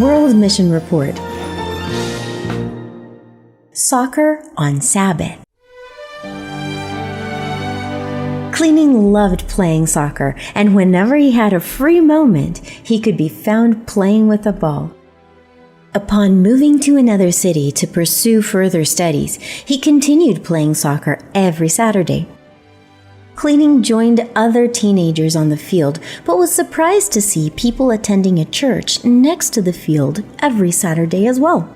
World Mission Report. Soccer on Sabbath. Cleaning loved playing soccer, and whenever he had a free moment, he could be found playing with a ball. Upon moving to another city to pursue further studies, he continued playing soccer every Saturday. Cleaning joined other teenagers on the field, but was surprised to see people attending a church next to the field every Saturday as well.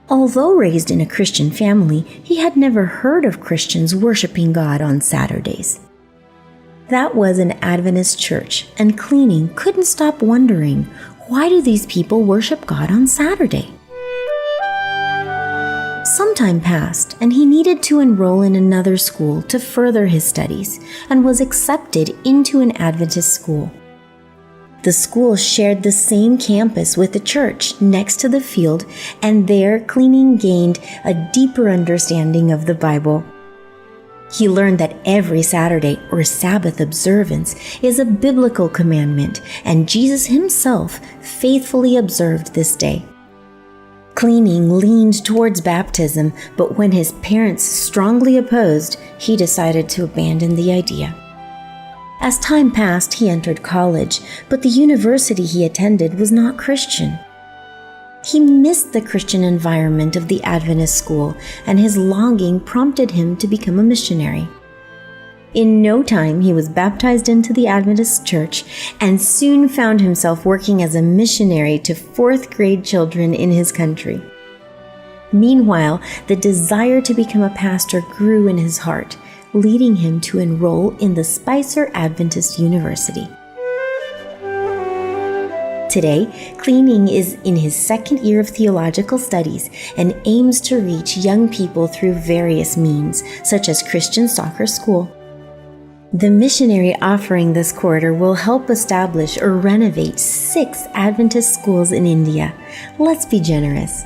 Although raised in a Christian family, he had never heard of Christians worshiping God on Saturdays. That was an Adventist church, and Cleaning couldn't stop wondering, why do these people worship God on Saturday? Some time passed, and he needed to enroll in another school to further his studies, and was accepted into an Adventist school. The school shared the same campus with the church next to the field, and there Cleaning gained a deeper understanding of the Bible. He learned that every Saturday or Sabbath observance is a biblical commandment, and Jesus himself faithfully observed this day. Cleaning leaned towards baptism, but when his parents strongly opposed, he decided to abandon the idea. As time passed, he entered college, but the university he attended was not Christian. He missed the Christian environment of the Adventist school, and his longing prompted him to become a missionary. In no time, he was baptized into the Adventist church and soon found himself working as a missionary to fourth-grade children in his country. Meanwhile, the desire to become a pastor grew in his heart, leading him to enroll in the Spicer Adventist University. Today, Cleaning is in his second year of theological studies and aims to reach young people through various means, such as Christian soccer school. The missionary offering this quarter will help establish or renovate 6 Adventist schools in India. Let's be generous.